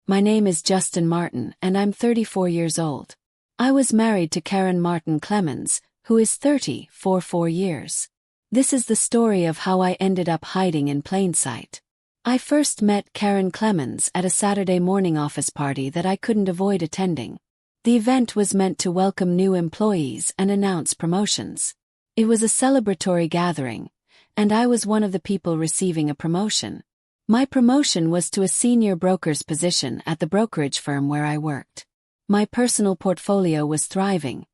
My name is Justin Martin and I'm 34 years old. I was married to Karen Martin Clemens, who is 30 for 4 years. This is the story of how I ended up hiding in plain sight. I first met Karen Clemens at a Saturday morning office party that I couldn't avoid attending. The event was meant to welcome new employees and announce promotions. It was a celebratory gathering, and I was one of the people receiving a promotion. My promotion was to a senior broker's position at the brokerage firm where I worked. My personal portfolio was thriving,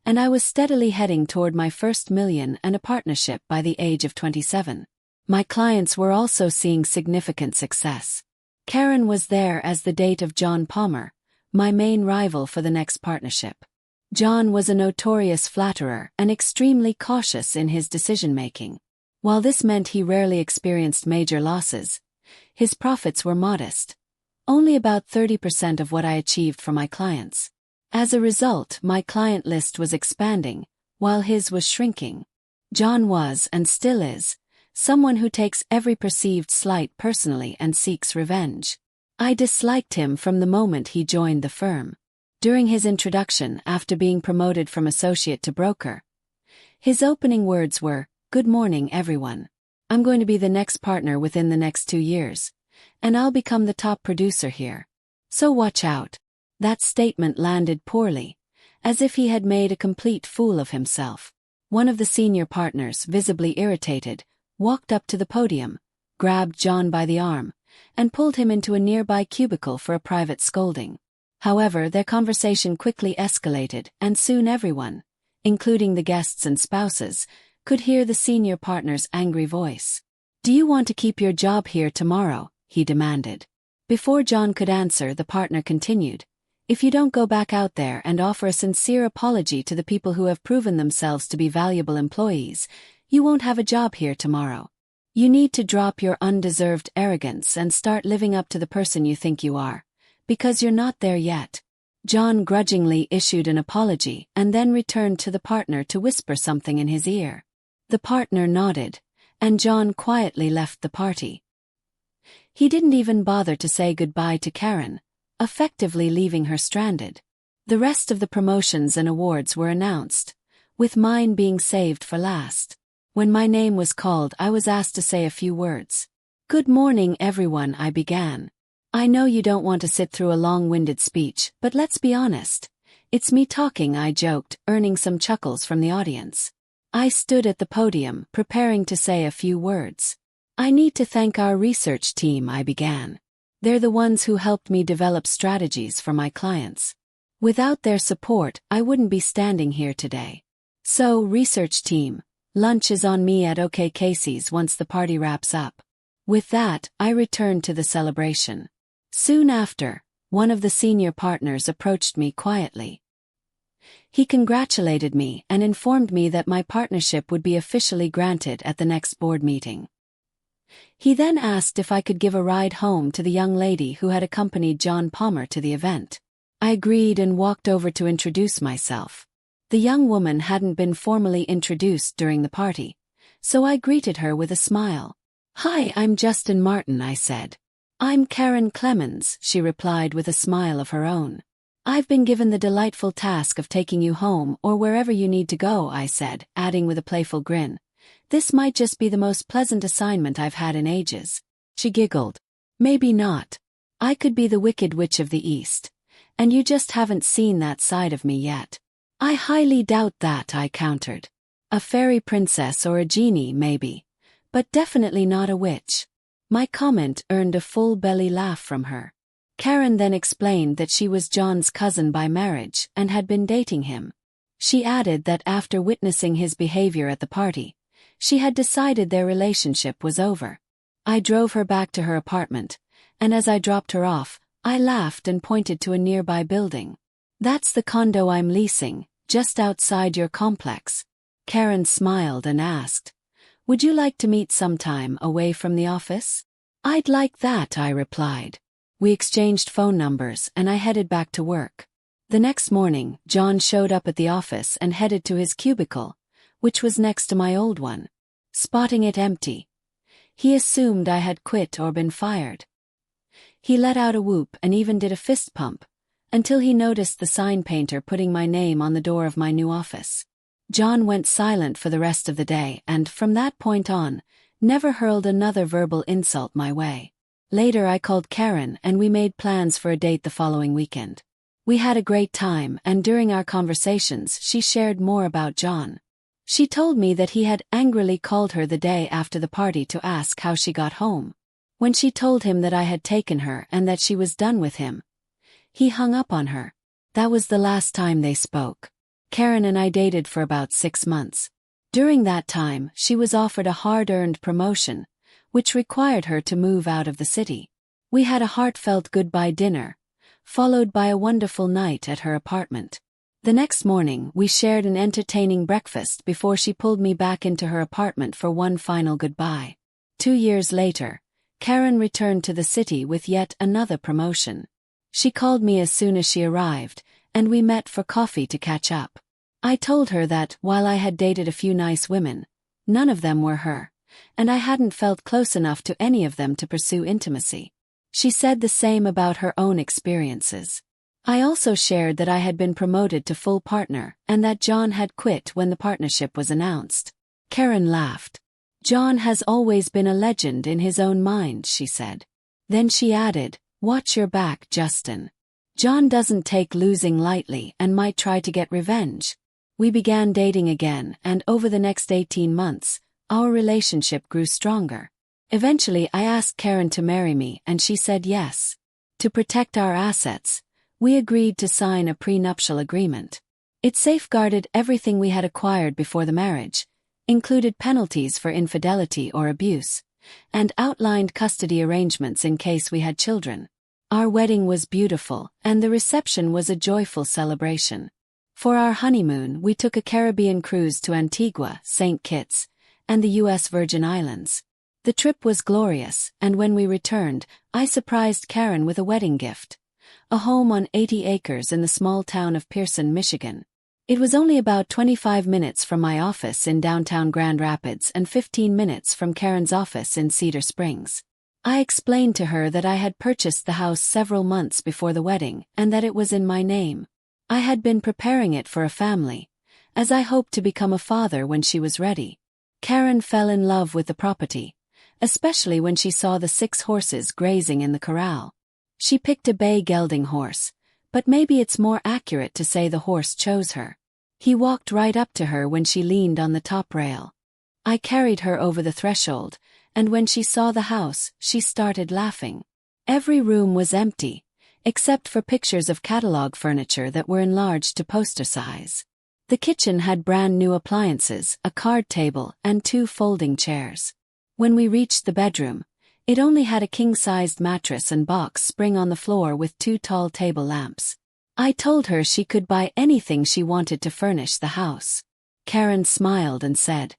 and I was steadily heading toward my first million and a partnership by the age of 27. My clients were also seeing significant success. Karen was there as the date of John Palmer, my main rival for the next partnership. John was a notorious flatterer and extremely cautious in his decision-making. While this meant he rarely experienced major losses, his profits were modest, only about 30% of what I achieved for my clients. As a result, my client list was expanding, while his was shrinking. John was, and still is, someone who takes every perceived slight personally and seeks revenge. I disliked him from the moment he joined the firm. During his introduction after being promoted from associate to broker, his opening words were, "Good morning, everyone. I'm going to be the next partner within the next 2 years, and I'll become the top producer here. So watch out." That statement landed poorly, as if he had made a complete fool of himself. One of the senior partners, visibly irritated, walked up to the podium, grabbed John by the arm, and pulled him into a nearby cubicle for a private scolding. However, their conversation quickly escalated, and soon everyone, including the guests and spouses, could hear the senior partner's angry voice. "Do you want to keep your job here tomorrow?" he demanded. Before John could answer, the partner continued, "If you don't go back out there and offer a sincere apology to the people who have proven themselves to be valuable employees, you won't have a job here tomorrow. You need to drop your undeserved arrogance and start living up to the person you think you are, because you're not there yet." John grudgingly issued an apology and then returned to the partner to whisper something in his ear. The partner nodded, and John quietly left the party. He didn't even bother to say goodbye to Karen, effectively leaving her stranded. The rest of the promotions and awards were announced, with mine being saved for last. When my name was called, I was asked to say a few words. "Good morning, everyone," I began. "I know you don't want to sit through a long-winded speech, but let's be honest. It's me talking," I joked, earning some chuckles from the audience. I stood at the podium, preparing to say a few words. "I need to thank our research team," I began. "They're the ones who helped me develop strategies for my clients. Without their support, I wouldn't be standing here today. So, research team, lunch is on me at OK Casey's once the party wraps up." With that, I returned to the celebration. Soon after, one of the senior partners approached me quietly. He congratulated me and informed me that my partnership would be officially granted at the next board meeting. He then asked if I could give a ride home to the young lady who had accompanied John Palmer to the event. I agreed and walked over to introduce myself. The young woman hadn't been formally introduced during the party, so I greeted her with a smile. "Hi, I'm Justin Martin," I said. "I'm Karen Clemens," she replied with a smile of her own. "I've been given the delightful task of taking you home or wherever you need to go," I said, adding with a playful grin. "This might just be the most pleasant assignment I've had in ages." She giggled. "Maybe not. I could be the Wicked Witch of the East, and you just haven't seen that side of me yet." "I highly doubt that," I countered. "A fairy princess or a genie, maybe, but definitely not a witch." My comment earned a full belly laugh from her. Karen then explained that she was John's cousin by marriage and had been dating him. She added that after witnessing his behavior at the party, she had decided their relationship was over. I drove her back to her apartment, and as I dropped her off, I laughed and pointed to a nearby building. "That's the condo I'm leasing, just outside your complex." Karen smiled and asked, "Would you like to meet sometime away from the office?" "I'd like that," I replied. We exchanged phone numbers and I headed back to work. The next morning, John showed up at the office and headed to his cubicle, which was next to my old one. Spotting it empty, he assumed I had quit or been fired. He let out a whoop and even did a fist pump, until he noticed the sign painter putting my name on the door of my new office. John went silent for the rest of the day and, from that point on, never hurled another verbal insult my way. Later I called Karen and we made plans for a date the following weekend. We had a great time, and during our conversations she shared more about John. She told me that he had angrily called her the day after the party to ask how she got home. When she told him that I had taken her and that she was done with him, he hung up on her. That was the last time they spoke. Karen and I dated for about 6 months. During that time, she was offered a hard-earned promotion, which required her to move out of the city. We had a heartfelt goodbye dinner, followed by a wonderful night at her apartment. The next morning, we shared an entertaining breakfast before she pulled me back into her apartment for one final goodbye. 2 years later, Karen returned to the city with yet another promotion. She called me as soon as she arrived, and we met for coffee to catch up. I told her that, while I had dated a few nice women, none of them were her, and I hadn't felt close enough to any of them to pursue intimacy. She said the same about her own experiences. I also shared that I had been promoted to full partner and that John had quit when the partnership was announced. Karen laughed. "John has always been a legend in his own mind," she said. Then she added, "Watch your back, Justin. John doesn't take losing lightly and might try to get revenge." We began dating again, and over the next 18 months, our relationship grew stronger. Eventually I asked Karen to marry me and she said yes. To protect our assets, we agreed to sign a prenuptial agreement. It safeguarded everything we had acquired before the marriage, included penalties for infidelity or abuse, and outlined custody arrangements in case we had children. Our wedding was beautiful, and the reception was a joyful celebration. For our honeymoon, we took a Caribbean cruise to Antigua, St. Kitts, and the U.S. Virgin Islands. The trip was glorious, and when we returned, I surprised Karen with a wedding gift: a home on 80 acres in the small town of Pearson, Michigan. It was only about 25 minutes from my office in downtown Grand Rapids and 15 minutes from Karen's office in Cedar Springs. I explained to her that I had purchased the house several months before the wedding and that it was in my name. I had been preparing it for a family, as I hoped to become a father when she was ready. Karen fell in love with the property, especially when she saw the 6 horses grazing in the corral. She picked a bay gelding horse, but maybe it's more accurate to say the horse chose her. He walked right up to her when she leaned on the top rail. I carried her over the threshold, and when she saw the house, she started laughing. Every room was empty, except for pictures of catalog furniture that were enlarged to poster size. The kitchen had brand new appliances, a card table, and 2 folding chairs. When we reached the bedroom, it only had a king-sized mattress and box spring on the floor with 2 tall table lamps. I told her she could buy anything she wanted to furnish the house. Karen smiled and said,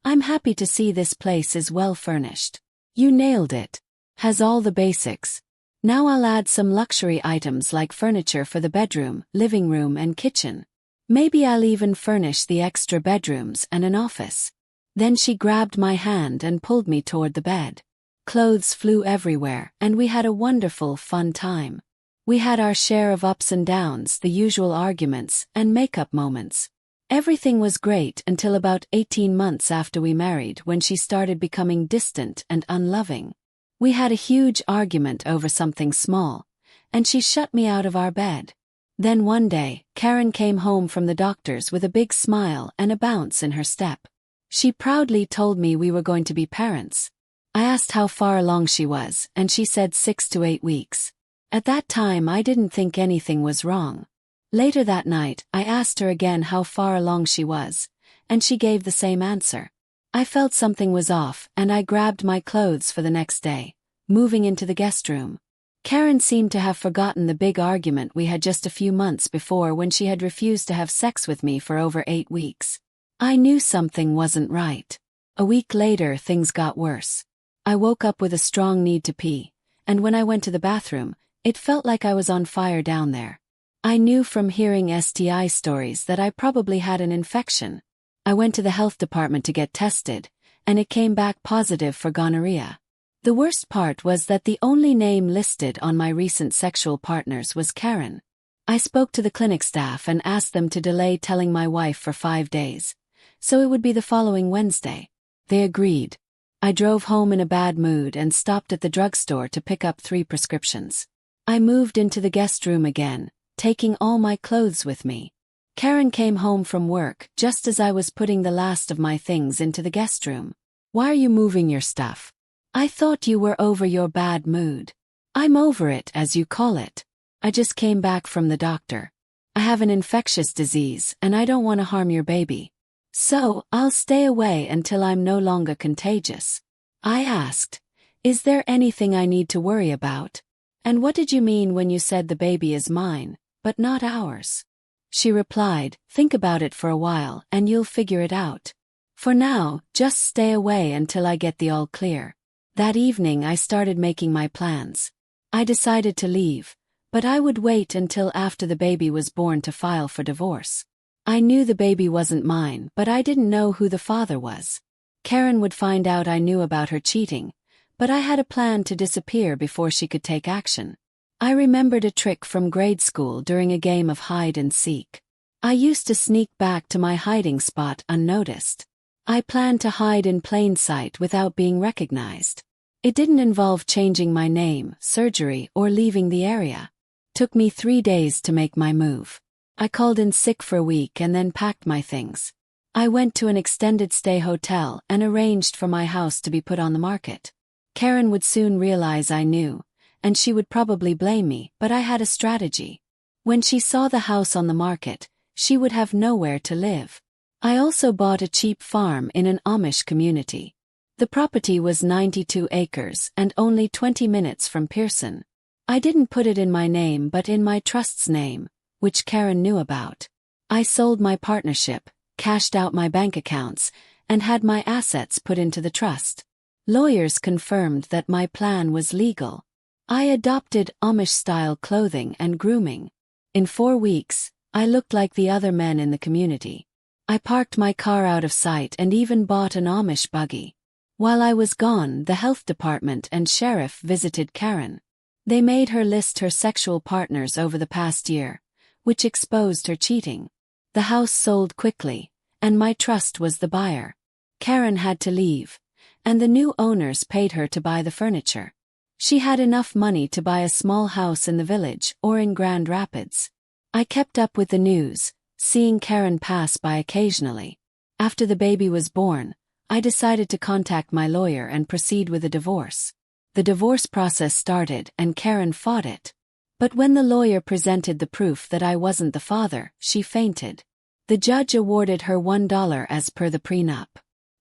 "I'm happy to see this place is well furnished. You nailed it. Has all the basics. Now I'll add some luxury items like furniture for the bedroom, living room and kitchen. Maybe I'll even furnish the extra bedrooms and an office." Then she grabbed my hand and pulled me toward the bed. Clothes flew everywhere, and we had a wonderful, fun time. We had our share of ups and downs, the usual arguments, and makeup moments. Everything was great until about 18 months after we married, when she started becoming distant and unloving. We had a huge argument over something small, and she shut me out of our bed. Then one day, Karen came home from the doctor's with a big smile and a bounce in her step. She proudly told me we were going to be parents. I asked how far along she was, and she said 6 to 8 weeks. At that time I didn't think anything was wrong. Later that night, I asked her again how far along she was, and she gave the same answer. I felt something was off, and I grabbed my clothes for the next day, moving into the guest room. Karen seemed to have forgotten the big argument we had just a few months before when she had refused to have sex with me for over 8 weeks. I knew something wasn't right. A week later, things got worse. I woke up with a strong need to pee, and when I went to the bathroom, it felt like I was on fire down there. I knew from hearing STI stories that I probably had an infection. I went to the health department to get tested, and it came back positive for gonorrhea. The worst part was that the only name listed on my recent sexual partners was Karen. I spoke to the clinic staff and asked them to delay telling my wife for 5 days, so it would be the following Wednesday. They agreed. I drove home in a bad mood and stopped at the drugstore to pick up 3 prescriptions. I moved into the guest room again, taking all my clothes with me. Karen came home from work just as I was putting the last of my things into the guest room. "Why are you moving your stuff? I thought you were over your bad mood." "I'm over it, as you call it. I just came back from the doctor. I have an infectious disease and I don't want to harm your baby. So, I'll stay away until I'm no longer contagious." I asked, "Is there anything I need to worry about? And what did you mean when you said the baby is mine, but not ours?" She replied, "Think about it for a while and you'll figure it out. For now, just stay away until I get the all clear." That evening I started making my plans. I decided to leave, but I would wait until after the baby was born to file for divorce. I knew the baby wasn't mine, but I didn't know who the father was. Karen would find out I knew about her cheating, but I had a plan to disappear before she could take action. I remembered a trick from grade school during a game of hide and seek. I used to sneak back to my hiding spot unnoticed. I planned to hide in plain sight without being recognized. It didn't involve changing my name, surgery, or leaving the area. Took me 3 days to make my move. I called in sick for a week and then packed my things. I went to an extended stay hotel and arranged for my house to be put on the market. Karen would soon realize I knew, and she would probably blame me, but I had a strategy. When she saw the house on the market, she would have nowhere to live. I also bought a cheap farm in an Amish community. The property was 92 acres and only 20 minutes from Pearson. I didn't put it in my name but in my trust's name, which Karen knew about. I sold my partnership, cashed out my bank accounts, and had my assets put into the trust. Lawyers confirmed that my plan was legal. I adopted Amish-style clothing and grooming. In 4 weeks, I looked like the other men in the community. I parked my car out of sight and even bought an Amish buggy. While I was gone, the health department and sheriff visited Karen. They made her list her sexual partners over the past year, which exposed her cheating. The house sold quickly, and my trust was the buyer. Karen had to leave, and the new owners paid her to buy the furniture. She had enough money to buy a small house in the village or in Grand Rapids. I kept up with the news, seeing Karen pass by occasionally. After the baby was born, I decided to contact my lawyer and proceed with a divorce. The divorce process started and Karen fought it. But when the lawyer presented the proof that I wasn't the father, she fainted. The judge awarded her $1 as per the prenup.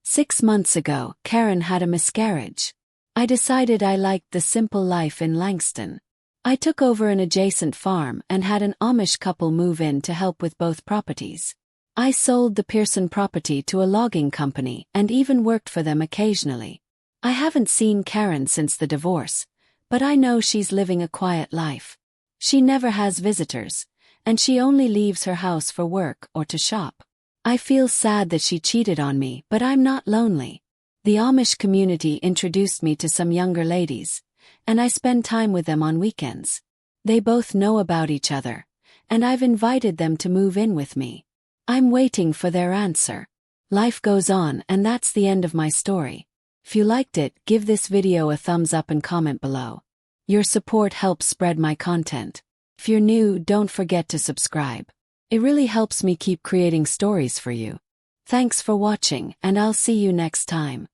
6 months ago, Karen had a miscarriage. I decided I liked the simple life in Langston. I took over an adjacent farm and had an Amish couple move in to help with both properties. I sold the Pearson property to a logging company and even worked for them occasionally. I haven't seen Karen since the divorce, but I know she's living a quiet life. She never has visitors, and she only leaves her house for work or to shop. I feel sad that she cheated on me, but I'm not lonely. The Amish community introduced me to some younger ladies, and I spend time with them on weekends. They both know about each other, and I've invited them to move in with me. I'm waiting for their answer. Life goes on, and that's the end of my story. If you liked it, give this video a thumbs up and comment below. Your support helps spread my content. If you're new, don't forget to subscribe. It really helps me keep creating stories for you. Thanks for watching, and I'll see you next time.